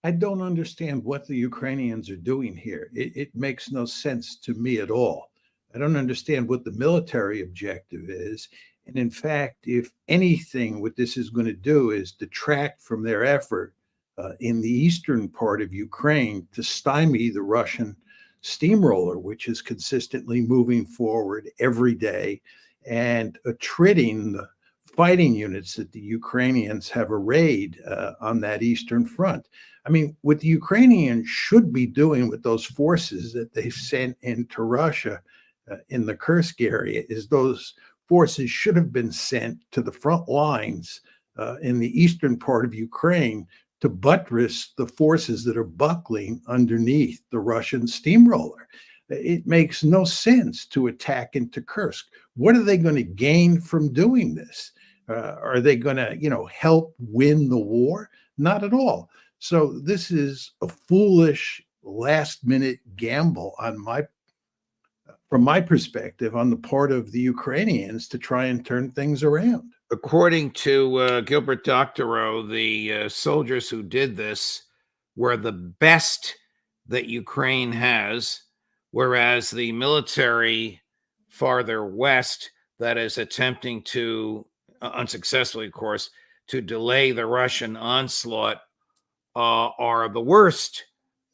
I don't understand what the Ukrainians are doing here. It makes no sense to me at all. I don't understand what the military objective is. And in fact, if anything, what this is going to do is detract from their effort in the eastern part of Ukraine to stymie the Russian steamroller, which is consistently moving forward every day and attriting the fighting units that the Ukrainians have arrayed on that eastern front. I mean, what the Ukrainians should be doing with those forces that they've sent into Russia in the KURSK area is those forces should have been sent to the front lines in the eastern part of Ukraine to buttress the forces that are buckling underneath the Russian steamroller. It makes no sense to attack into KURSK. What are they going to gain from doing this? Are they going to, help win the war? Not at all. So this is a foolish last-minute gamble from my perspective, on the part of the Ukrainians to try and turn things around. According to Gilbert Doctorow, the soldiers who did this were the best that Ukraine has, whereas the military farther west that is attempting to, unsuccessfully, of course, to delay the Russian onslaught are the worst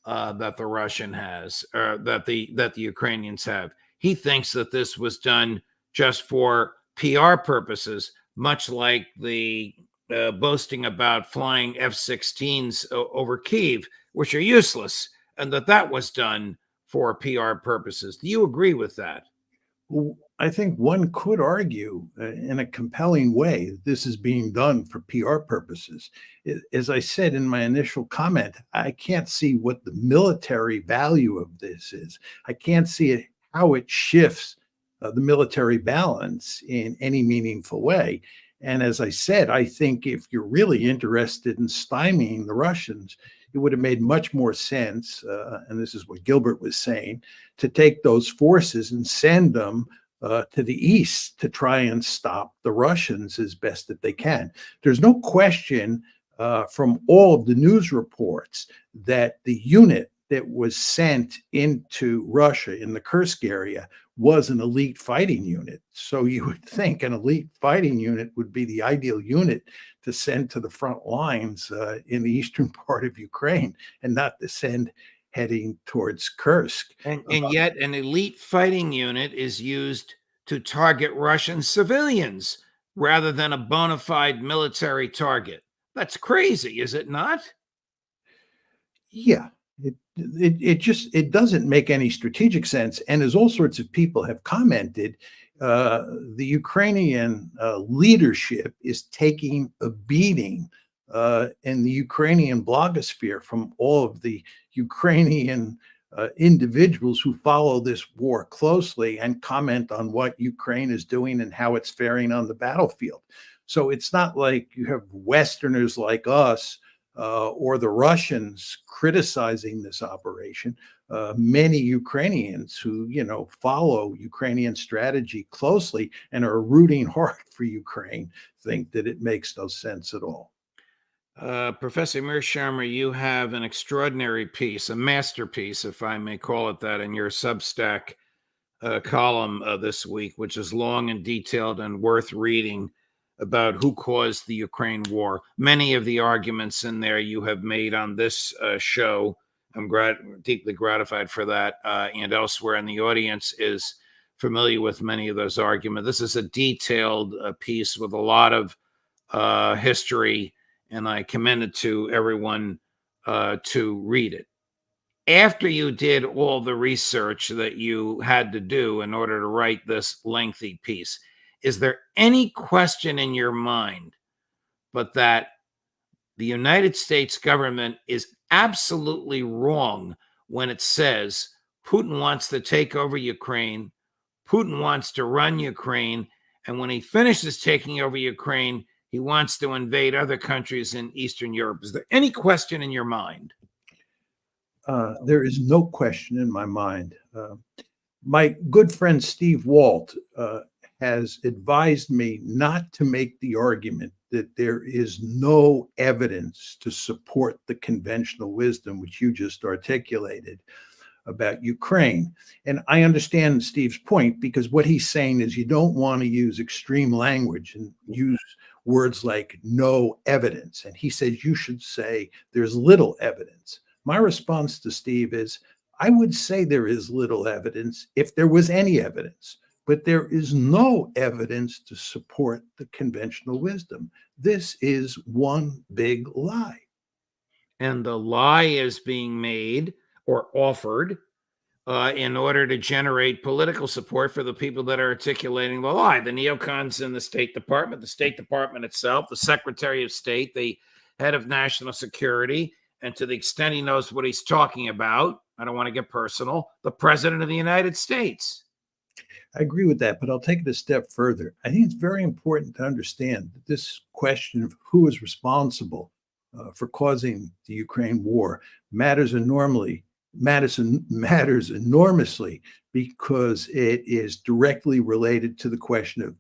that the Russian has, that the Ukrainians have. He thinks that this was done just for PR purposes, much like the boasting about flying F-16s over Kyiv, which are useless, and that was done for PR purposes. Do you agree with that? Well, I think one could argue in a compelling way that this is being done for PR purposes. As I said in my initial comment, I can't see what the military value of this is. I can't see how it shifts the military balance in any meaningful way. And as I said, I think if you're really interested in stymieing the Russians, it would have made much more sense, and this is what Gilbert was saying, to take those forces and send them to the east to try and stop the Russians as best that they can. There's no question from all of the news reports that the unit that was sent into Russia in the KURSK area was an elite fighting unit. So you would think an elite fighting unit would be the ideal unit to send to the front lines in the eastern part of Ukraine, and not to send heading towards KURSK. And yet an elite fighting unit is used to target Russian civilians rather than a bona fide military target. That's crazy, is it not? Yeah. It doesn't make any strategic sense. And as all sorts of people have commented, the Ukrainian leadership is taking a beating in the Ukrainian blogosphere from all of the Ukrainian individuals who follow this war closely and comment on what Ukraine is doing and how it's faring on the battlefield. So it's not like you have Westerners like us or the Russians criticizing this operation. Many Ukrainians who, follow Ukrainian strategy closely and are rooting hard for Ukraine think that it makes no sense at all. Professor Mearsheimer, you have an extraordinary piece, a masterpiece, if I may call it that, in your Substack column this week, which is long and detailed and worth reading, about who caused the Ukraine war. Many of the arguments in there you have made on this show. I'm deeply gratified for that, and elsewhere in the audience is familiar with many of those arguments. This is a detailed piece with a lot of history, and I commend it to everyone to read it. After you did all the research that you had to do in order to write this lengthy piece, is there any question in your mind but that the United States government is absolutely wrong when it says Putin wants to take over Ukraine, Putin wants to run Ukraine, and when he finishes taking over Ukraine, he wants to invade other countries in Eastern Europe? Is there any question in your mind? There is no question in my mind. My good friend Steve Walt has advised me not to make the argument that there is no evidence to support the conventional wisdom which you just articulated about Ukraine. And I understand Steve's point, because what he's saying is you don't want to use extreme language and use words like no evidence. And he says you should say there's little evidence. My response to Steve is, I would say there is little evidence if there was any evidence, but there is no evidence to support the conventional wisdom. This is one big lie. And the lie is being made or offered in order to generate political support for the people that are articulating the lie. The neocons in the State Department itself, the Secretary of State, the head of national security, and to the extent he knows what he's talking about, I don't want to get personal, the President of the United States. I agree with that, but I'll take it a step further. I think it's very important to understand that this question of who is responsible for causing the Ukraine war matters enormously, because it is directly related to the question of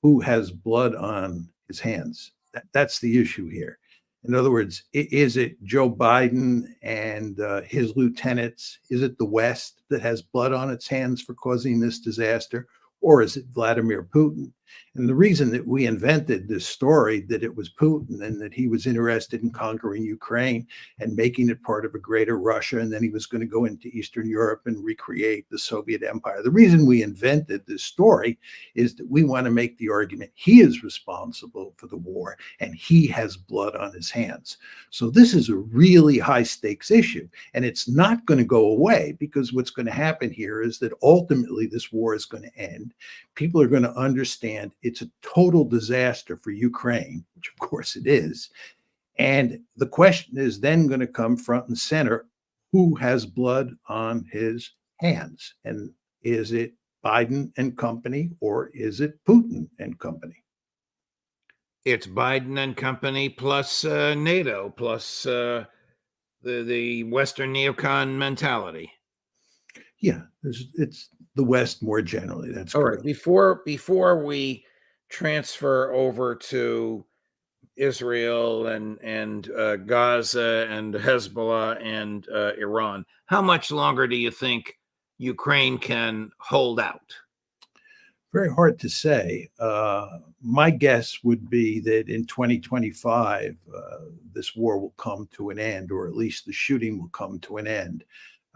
who has blood on his hands. That's the issue here. In other words, is it Joe Biden and his lieutenants? Is it the West that has blood on its hands for causing this disaster? Or is it Vladimir Putin? And the reason that we invented this story that it was Putin and that he was interested in conquering Ukraine and making it part of a greater Russia, and then he was going to go into Eastern Europe and recreate the Soviet Empire. The reason we invented this story is that we want to make the argument he is responsible for the war and he has blood on his hands. So this is a really high stakes issue, and it's not going to go away, because what's going to happen here is that ultimately this war is going to end. People are going to understand it's a total disaster for Ukraine, which of course it is. And the question is then going to come front and center: who has blood on his hands? And is it Biden and company, or is it Putin and company? It's Biden and company plus NATO plus the Western neocon mentality. Yeah, it's the West more generally. That's all correct. Right. Before we transfer over to Israel and Gaza and Hezbollah and Iran, how much longer do you think Ukraine can hold out? Very hard to say. My guess would be that in 2025, this war will come to an end, or at least the shooting will come to an end.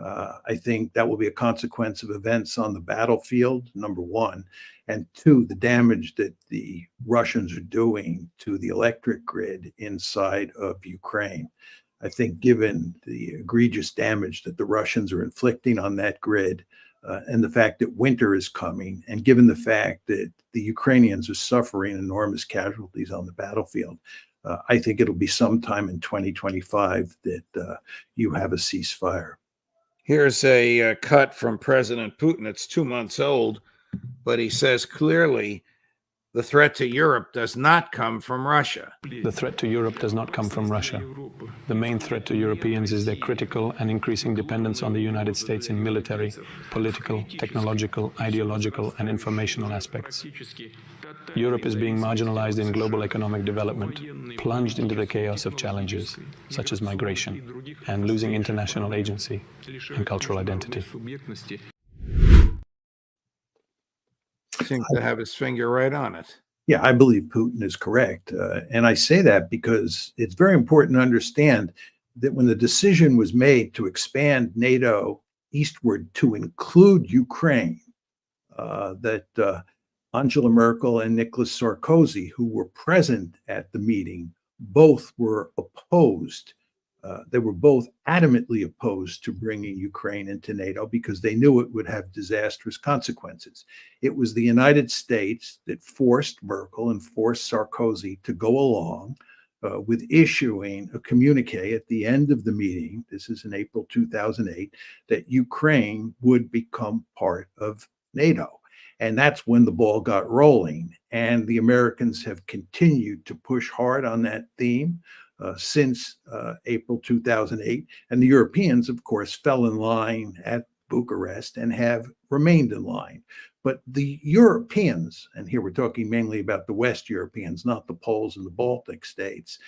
I think that will be a consequence of events on the battlefield, number one. And two, the damage that the Russians are doing to the electric grid inside of Ukraine. I think given the egregious damage that the Russians are inflicting on that grid, and the fact that winter is coming, and given the fact that the Ukrainians are suffering enormous casualties on the battlefield, I think it'll be sometime in 2025 that you have a ceasefire. Here's a cut from President Putin. It's 2 months old, but he says clearly the threat to Europe does not come from Russia. The threat to Europe does not come from Russia. The main threat to Europeans is their critical and increasing dependence on the United States in military, political, technological, ideological, and informational aspects. Europe is being marginalized in global economic development, plunged into the chaos of challenges, such as migration, and losing international agency and cultural identity. Seems to have his finger right on it. Yeah, I believe Putin is correct. And I say that because it's very important to understand that when the decision was made to expand NATO eastward to include Ukraine, that Angela Merkel and Nicolas Sarkozy, who were present at the meeting, both were opposed. They were both adamantly opposed to bringing Ukraine into NATO because they knew it would have disastrous consequences. It was the United States that forced Merkel and forced Sarkozy to go along with issuing a communique at the end of the meeting, this is in April 2008, that Ukraine would become part of NATO. And that's when the ball got rolling. And the Americans have continued to push hard on that theme since April 2008. And the Europeans, of course, fell in line at Bucharest and have remained in line. But the Europeans, and here we're talking mainly about the West Europeans, not the Poles and the Baltic states,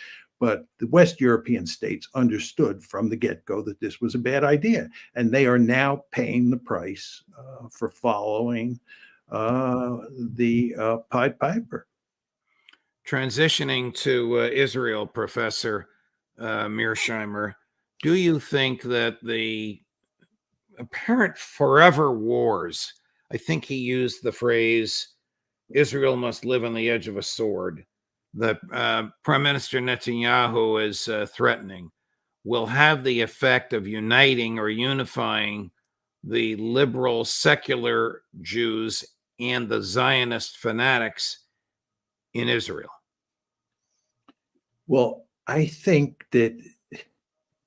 but the West European states understood from the get-go that this was a bad idea. And they are now paying the price for following the Pied Piper. Transitioning to Israel, Professor Mearsheimer, do you think that the apparent forever wars, I think he used the phrase, Israel must live on the edge of a sword, that Prime Minister Netanyahu is threatening, will have the effect of uniting or unifying the liberal secular Jews and the Zionist fanatics in Israel? Well, I think that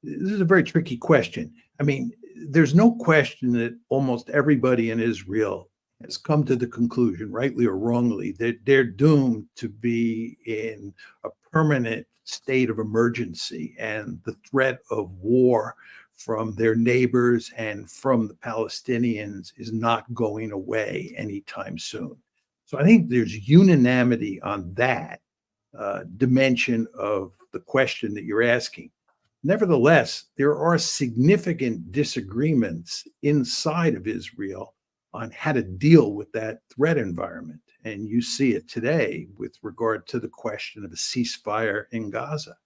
this is a very tricky question. I mean, there's no question that almost everybody in Israel has come to the conclusion, rightly or wrongly, that they're doomed to be in a permanent state of emergency, and the threat of war from their neighbors and from the Palestinians is not going away anytime soon. So I think there's unanimity on that dimension of the question that you're asking. Nevertheless, there are significant disagreements inside of Israel on how to deal with that threat environment. And you see it today with regard to the question of a ceasefire in Gaza.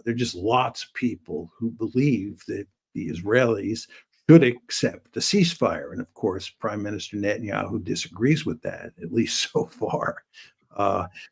There are just lots of people who believe that the Israelis should accept a ceasefire. And of course, Prime Minister Netanyahu disagrees with that, at least so far.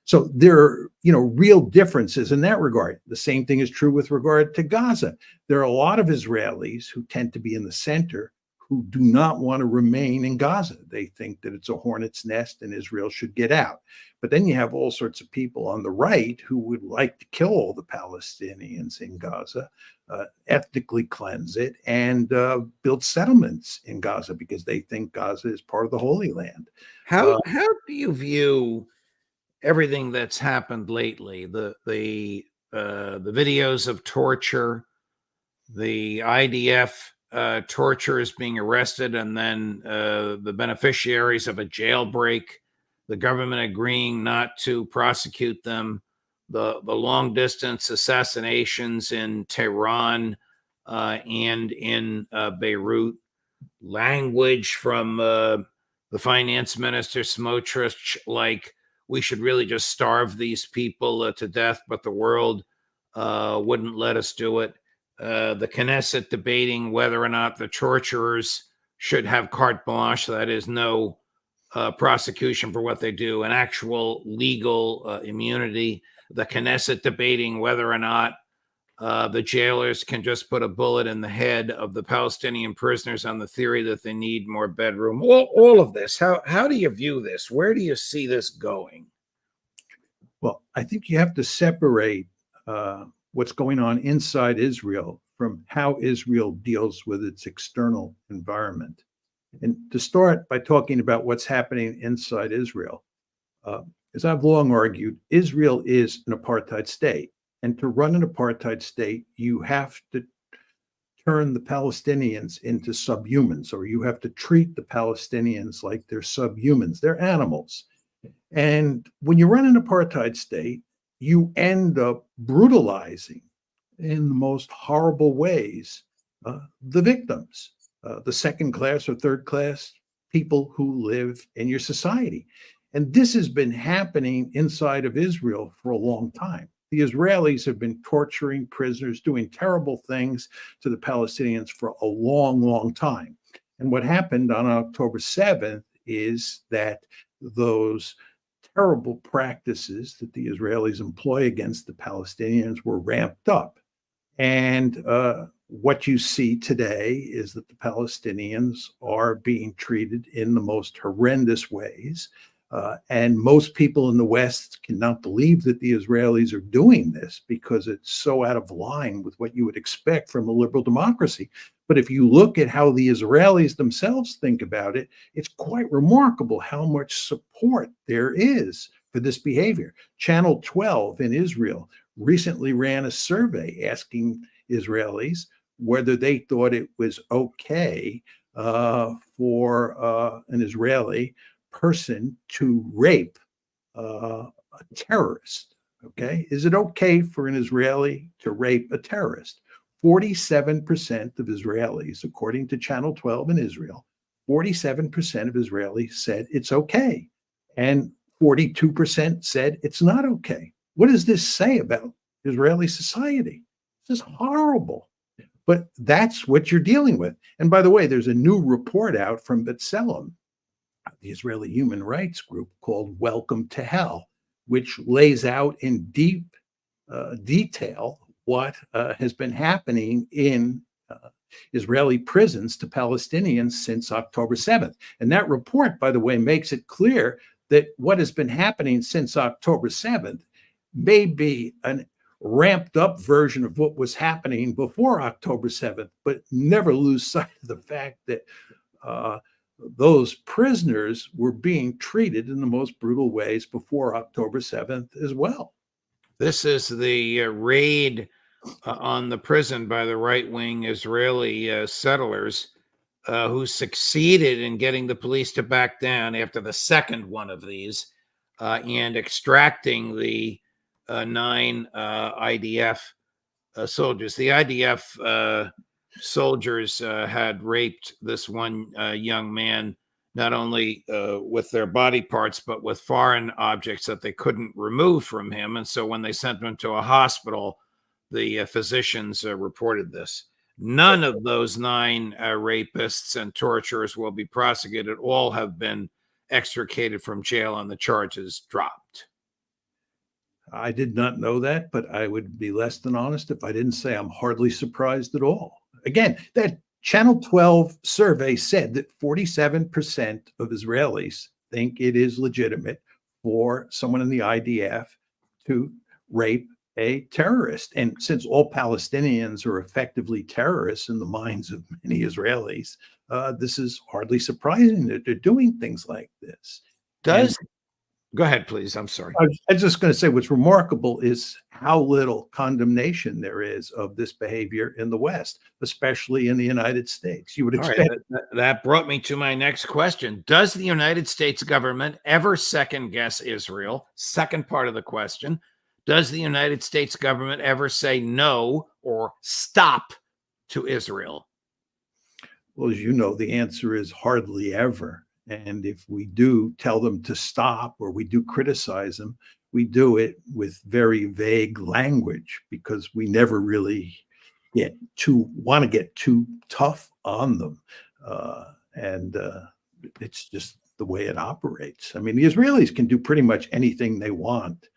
So there are, real differences in that regard. The same thing is true with regard to Gaza. There are a lot of Israelis who tend to be in the center who do not want to remain in Gaza. They think that it's a hornet's nest and Israel should get out. But then you have all sorts of people on the right who would like to kill all the Palestinians in Gaza, ethnically cleanse it, and build settlements in Gaza because they think Gaza is part of the Holy Land. How do you view everything that's happened lately? The videos of torture, the IDF torturers being arrested, and then the beneficiaries of a jailbreak, the government agreeing not to prosecute them, the long distance assassinations in Tehran and in Beirut, language from the finance minister Smotrich like, we should really just starve these people to death, but the world wouldn't let us do it. The Knesset debating whether or not the torturers should have carte blanche, that is, no prosecution for what they do, an actual legal immunity. The Knesset debating whether or not the jailers can just put a bullet in the head of the Palestinian prisoners on the theory that they need more bedroom. All of this. How do you view this? Where do you see this going? Well, I think you have to separate what's going on inside Israel from how Israel deals with its external environment. And to start by talking about what's happening inside Israel, as I've long argued, Israel is an apartheid state. And to run an apartheid state, you have to turn the Palestinians into subhumans, or you have to treat the Palestinians like they're subhumans. They're animals. And when you run an apartheid state, you end up brutalizing in the most horrible ways the victims, the second class or third class people who live in your society. And this has been happening inside of Israel for a long time. The Israelis have been torturing prisoners, doing terrible things to the Palestinians for a long, long time. And what happened on October 7th is that those terrible practices that the Israelis employ against the Palestinians were ramped up. And what you see today is that the Palestinians are being treated in the most horrendous ways. And most people in the West cannot believe that the Israelis are doing this because it's so out of line with what you would expect from a liberal democracy. But if you look at how the Israelis themselves think about it, it's quite remarkable how much support there is for this behavior. Channel 12 in Israel recently ran a survey asking Israelis whether they thought it was okay for an Israeli person to rape a terrorist. Okay. Is it okay for an Israeli to rape a terrorist? 47% of Israelis, according to Channel 12 in Israel, 47% of Israelis said it's okay. And 42% said it's not okay. What does this say about Israeli society? This is horrible. But that's what you're dealing with. And by the way, there's a new report out from B'Tselem, the Israeli human rights group, called Welcome to Hell, which lays out in deep detail what has been happening in Israeli prisons to Palestinians since October 7th. And that report, by the way, makes it clear that what has been happening since October 7th may be an ramped up version of what was happening before October 7th, but never lose sight of the fact that those prisoners were being treated in the most brutal ways before October 7th as well. This is the raid on the prison by the right-wing Israeli settlers who succeeded in getting the police to back down after the second one of these and extracting the 9 IDF soldiers. The IDF soldiers had raped this one young man, not only with their body parts, but with foreign objects that they couldn't remove from him. And so when they sent him to a hospital, the physicians reported this. None of those 9 rapists and torturers will be prosecuted. All have been extricated from jail and the charges dropped. I did not know that, but I would be less than honest if I didn't say I'm hardly surprised at all. Again, that Channel 12 survey said that 47% of Israelis think it is legitimate for someone in the IDF to rape a terrorist. And since all Palestinians are effectively terrorists in the minds of many Israelis, this is hardly surprising that they're doing things like this. Go ahead, please. I'm sorry. I was just going to say what's remarkable is how little condemnation there is of this behavior in the West, especially in the United States. You would expect that brought me to my next question. Does the United States government ever second guess Israel? Second part of the question. Does the United States government ever say no or stop to Israel? Well, as you know, the answer is hardly ever. And if we do tell them to stop or we do criticize them, we do it with very vague language because we never really want to get too tough on them. And it's just the way it operates. I mean, the Israelis can do pretty much anything they want,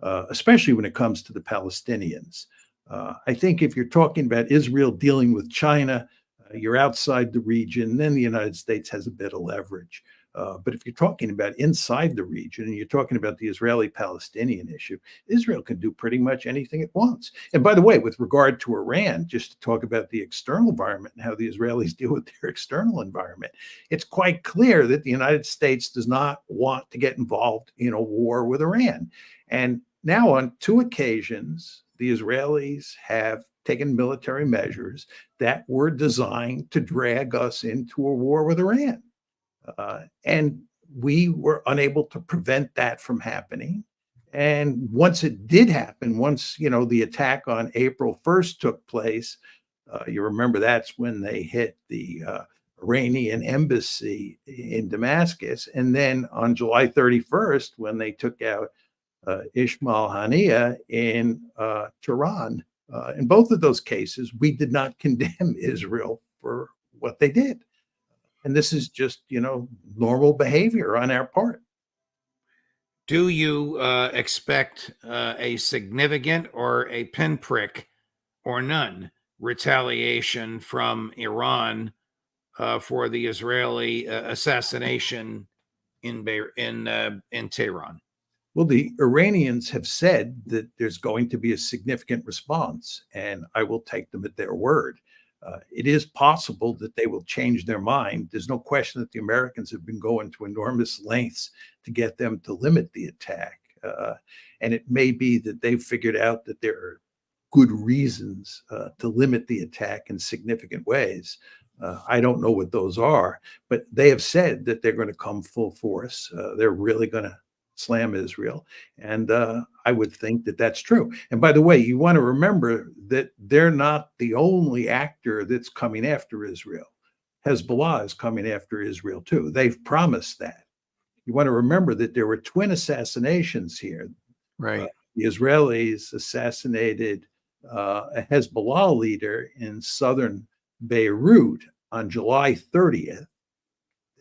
especially when it comes to the Palestinians. I think if you're talking about Israel dealing with China, you're outside the region, then the United States has a bit of leverage. But if you're talking about inside the region and you're talking about the Israeli-Palestinian issue, Israel can do pretty much anything it wants. And by the way, with regard to Iran, just to talk about the external environment and how the Israelis deal with their external environment, it's quite clear that the United States does not want to get involved in a war with Iran. And now on 2 occasions, the Israelis have taken military measures that were designed to drag us into a war with Iran. And we were unable to prevent that from happening. And once it did happen, once, the attack on April 1st took place, you remember that's when they hit the Iranian embassy in Damascus. And then on July 31st, when they took out Ismail Haniyeh in Tehran, in both of those cases, we did not condemn Israel for what they did. And this is just, normal behavior on our part. Do you expect a significant or a pinprick or none retaliation from Iran for the Israeli assassination in Tehran? Well, the Iranians have said that there's going to be a significant response, and I will take them at their word. It is possible that they will change their mind. There's no question that the Americans have been going to enormous lengths to get them to limit the attack. And it may be that they've figured out that there are good reasons to limit the attack in significant ways. I don't know what those are, but they have said that they're going to come full force. They're really going to slam Israel. And I would think that that's true. And by the way, you want to remember that they're not the only actor that's coming after Israel. Hezbollah is coming after Israel too. They've promised that. You want to remember that there were twin assassinations here. Right. The Israelis assassinated a Hezbollah leader in southern Beirut on July 30th.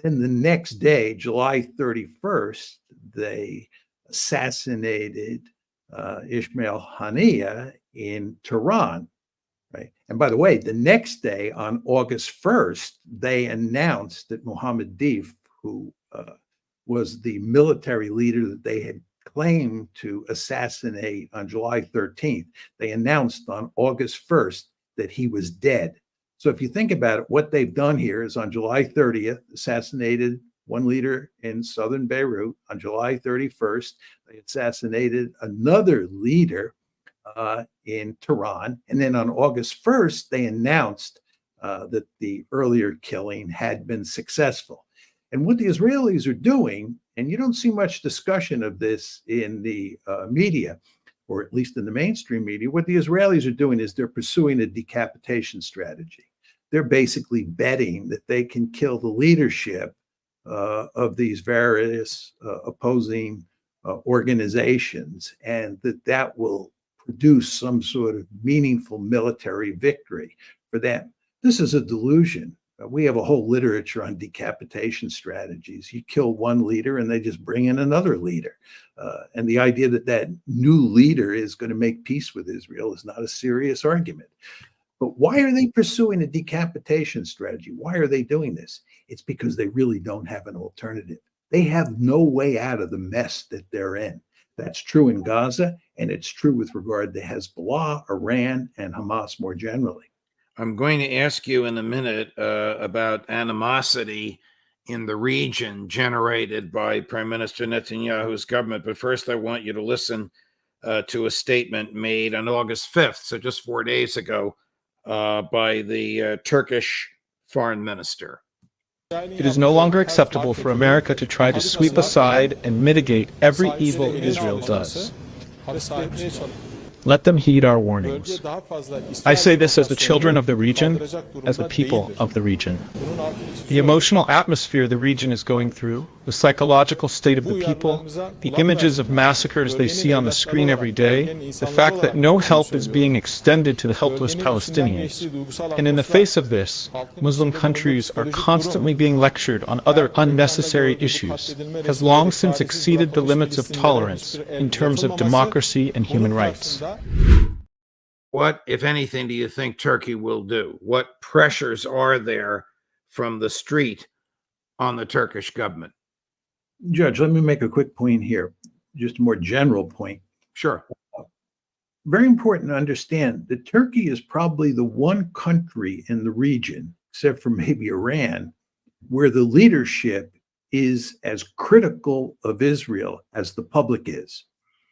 Then the next day, July 31st, they assassinated Ismail Haniyeh in Tehran. Right. And by the way, the next day, on August 1st, they announced that Mohammed Deif, who was the military leader that they had claimed to assassinate on July 13th, they announced on August 1st that he was dead. So if you think about it, what they've done here is on July 30th, assassinated one leader in southern Beirut. On July 31st, they assassinated another leader in Tehran. And then on August 1st, they announced that the earlier killing had been successful. And what the Israelis are doing, and you don't see much discussion of this in the media, or at least in the mainstream media, what the Israelis are doing is they're pursuing a decapitation strategy. They're basically betting that they can kill the leadership of these various opposing organizations, and that will produce some sort of meaningful military victory for them. This is a delusion. We have a whole literature on decapitation strategies. You kill one leader and they just bring in another leader. And the idea that that new leader is going to make peace with Israel is not a serious argument. But why are they pursuing a decapitation strategy? Why are they doing this? It's because they really don't have an alternative. They have no way out of the mess that they're in. That's true in Gaza, and it's true with regard to Hezbollah, Iran, and Hamas more generally. I'm going to ask you in a minute about animosity in the region generated by Prime Minister Netanyahu's government. But first, I want you to listen to a statement made on August 5th, so just 4 days ago, by the Turkish foreign minister. It is no longer acceptable for America to try to sweep aside and mitigate every evil Israel does. Let them heed our warnings. I say this as the children of the region, as the people of the region. The emotional atmosphere the region is going through, the psychological state of the people, the images of massacres they see on the screen every day, the fact that no help is being extended to the helpless Palestinians. And in the face of this, Muslim countries are constantly being lectured on other unnecessary issues, has long since exceeded the limits of tolerance in terms of democracy and human rights. What, if anything, do you think Turkey will do? What pressures are there from the street on the Turkish government? Judge, let me make a quick point here, just a more general point. Sure. Very important to understand that Turkey is probably the one country in the region, except for maybe Iran, where the leadership is as critical of Israel as the public is.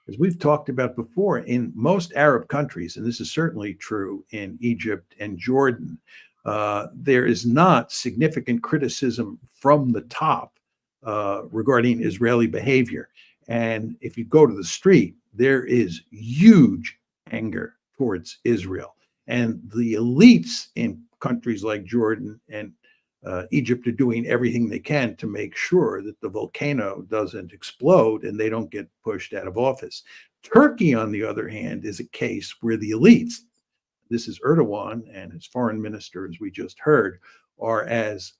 As we've talked about before, in most Arab countries, and this is certainly true in Egypt and Jordan, there is not significant criticism from the top regarding Israeli behavior. And if you go to the street, there is huge anger towards Israel. And the elites in countries like Jordan and Egypt are doing everything they can to make sure that the volcano doesn't explode and they don't get pushed out of office. Turkey, on the other hand, is a case where the elites, this is Erdogan and his foreign minister, as we just heard, are as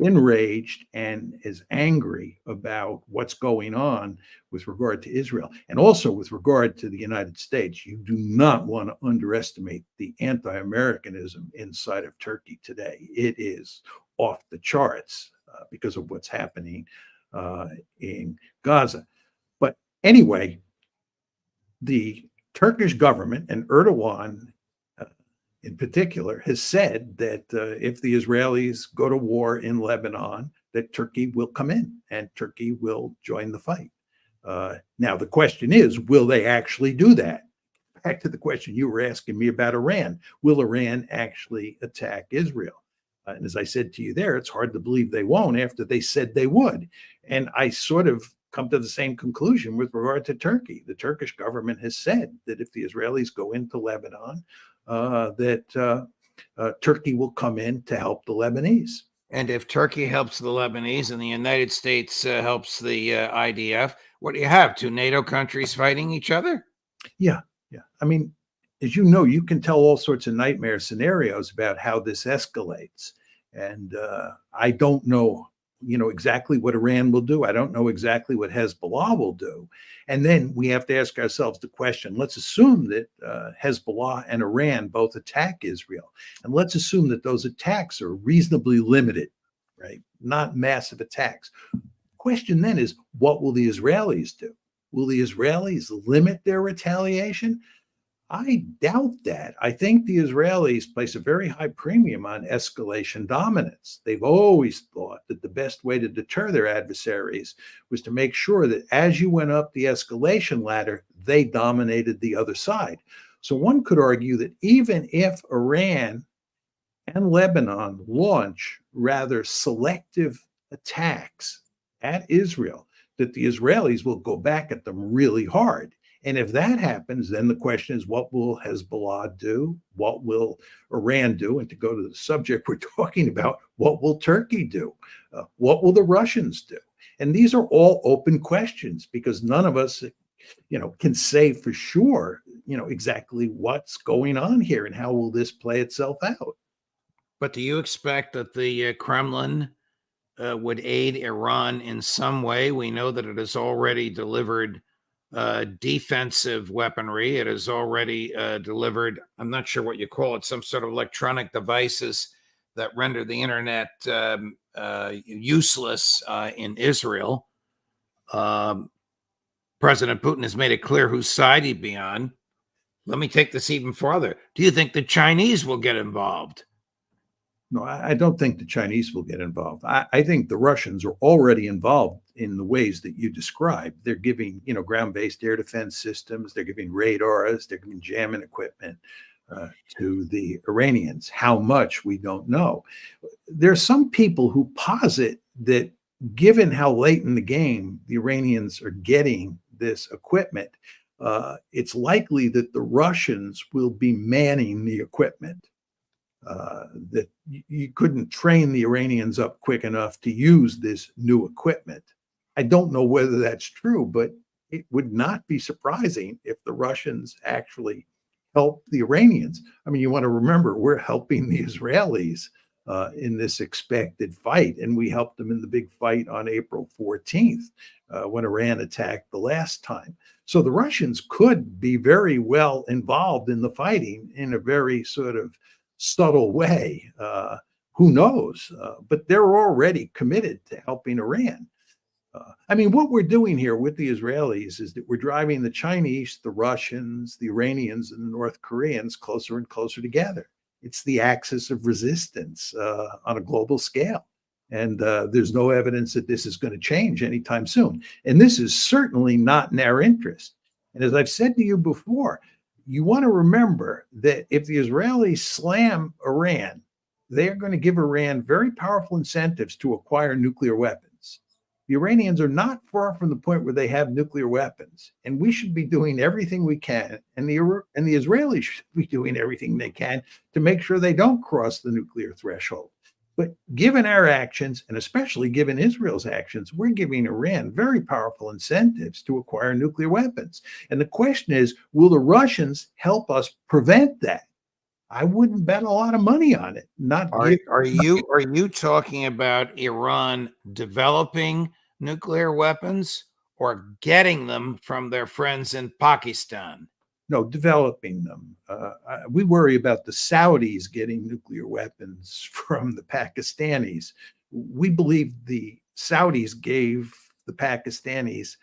enraged and as angry about what's going on with regard to Israel and also with regard to the United States. You do not want to underestimate the anti-Americanism inside of Turkey today. It is off the charts because of what's happening in Gaza. But anyway, the Turkish government and Erdogan in particular has said that if the Israelis go to war in Lebanon, that Turkey will come in and Turkey will join the fight. Now, the question is, will they actually do that? Back to the question you were asking me about Iran. Will Iran actually attack Israel? And as I said to you there, it's hard to believe they won't after they said they would. And I sort of come to the same conclusion with regard to Turkey. The Turkish government has said that if the Israelis go into Lebanon, Turkey will come in to help the Lebanese. And if Turkey helps the Lebanese and the United States helps the IDF, what do you have? Two NATO countries fighting each other? Yeah. I mean, as you know, you can tell all sorts of nightmare scenarios about how this escalates. And I don't know, exactly what Iran will do. I don't know exactly what Hezbollah will do. And then we have to ask ourselves the question, let's assume that Hezbollah and Iran both attack Israel. And let's assume that those attacks are reasonably limited, right? Not massive attacks. Question then is, what will the Israelis do? Will the Israelis limit their retaliation? I doubt that. I think the Israelis place a very high premium on escalation dominance. They've always thought that the best way to deter their adversaries was to make sure that as you went up the escalation ladder, they dominated the other side. So one could argue that even if Iran and Lebanon launch rather selective attacks at Israel, that the Israelis will go back at them really hard. And if that happens, then the question is, what will Hezbollah do? What will Iran do? And to go to the subject we're talking about, what will Turkey do? What will the Russians do? And these are all open questions because none of us, can say for sure, exactly what's going on here and how will this play itself out. But do you expect that the Kremlin would aid Iran in some way? We know that it has already delivered defensive weaponry. It has already delivered, I'm not sure what you call it, some sort of electronic devices that render the internet useless in Israel. President Putin has made it clear whose side he'd be on. Let me take this even farther. Do you think the Chinese will get involved? No, I don't think the Chinese will get involved. I think the Russians are already involved in the ways that you described. They're giving, ground-based air defense systems. They're giving radars. They're giving jamming equipment to the Iranians. How much, we don't know. There's some people who posit that given how late in the game the Iranians are getting this equipment, it's likely that the Russians will be manning the equipment. That you couldn't train the Iranians up quick enough to use this new equipment. I don't know whether that's true, but it would not be surprising if the Russians actually help the Iranians. I mean, you want to remember, we're helping the Israelis in this expected fight, and we helped them in the big fight on April 14th when Iran attacked the last time. So the Russians could be very well involved in the fighting in a very sort of subtle way. Who knows? But they're already committed to helping Iran. I mean, what we're doing here with the Israelis is that we're driving the Chinese, the Russians, the Iranians, and the North Koreans closer and closer together. It's the axis of resistance on a global scale. And there's no evidence that this is going to change anytime soon. And this is certainly not in our interest. And as I've said to you before, you want to remember that if the Israelis slam Iran, they are going to give Iran very powerful incentives to acquire nuclear weapons. The Iranians are not far from the point where they have nuclear weapons, and we should be doing everything we can, and the Israelis should be doing everything they can to make sure they don't cross the nuclear threshold. But given our actions, and especially given Israel's actions, we're giving Iran very powerful incentives to acquire nuclear weapons. And the question is, will the Russians help us prevent that? I wouldn't bet a lot of money on it. Are you talking about Iran developing nuclear weapons or getting them from their friends in Pakistan? No, developing them. We worry about the Saudis getting nuclear weapons from the Pakistanis. We believe the Saudis gave the Pakistanis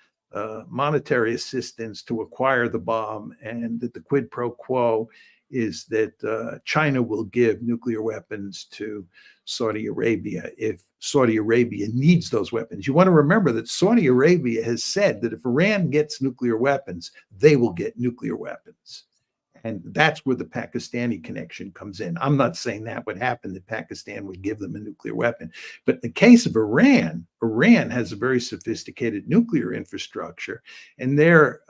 monetary assistance to acquire the bomb, and that the quid pro quo is that China will give nuclear weapons to Saudi Arabia if Saudi Arabia needs those weapons. You want to remember that Saudi Arabia has said that if Iran gets nuclear weapons, they will get nuclear weapons. And that's where the Pakistani connection comes in. I'm not saying that would happen, that Pakistan would give them a nuclear weapon. But in the case of Iran, Iran has a very sophisticated nuclear infrastructure, and they're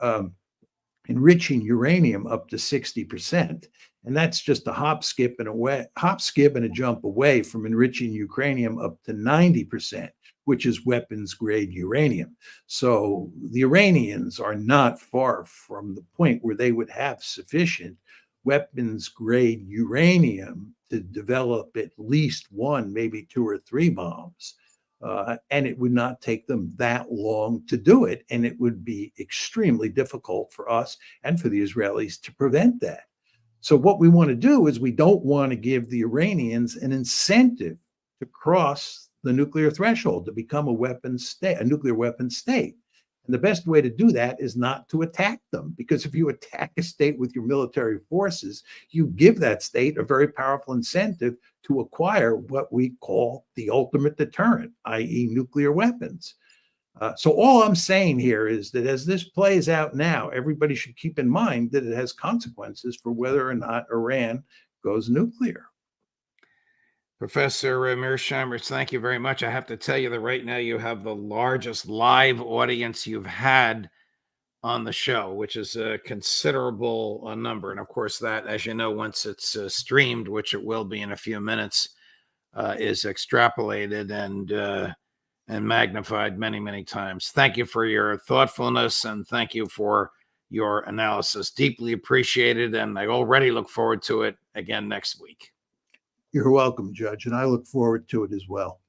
enriching uranium up to 60%. And that's just a hop, skip, and a jump away from enriching uranium up to 90%, which is weapons grade uranium. So the Iranians are not far from the point where they would have sufficient weapons grade uranium to develop at least one, maybe two or three bombs. And it would not take them that long to do it. And it would be extremely difficult for us and for the Israelis to prevent that. So what we want to do is we don't want to give the Iranians an incentive to cross the nuclear threshold, to become a nuclear weapon state. And the best way to do that is not to attack them, because if you attack a state with your military forces, you give that state a very powerful incentive to acquire what we call the ultimate deterrent, i.e. nuclear weapons. So all I'm saying here is that as this plays out now, everybody should keep in mind that it has consequences for whether or not Iran goes nuclear. Professor Mearsheimer, thank you very much. I have to tell you that right now you have the largest live audience you've had on the show, which is a considerable number. And of course, that, as you know, once it's streamed, which it will be in a few minutes, is extrapolated and magnified many, many times. Thank you for your thoughtfulness, and thank you for your analysis. Deeply appreciated, and I already look forward to it again next week. You're welcome, Judge, and I look forward to it as well.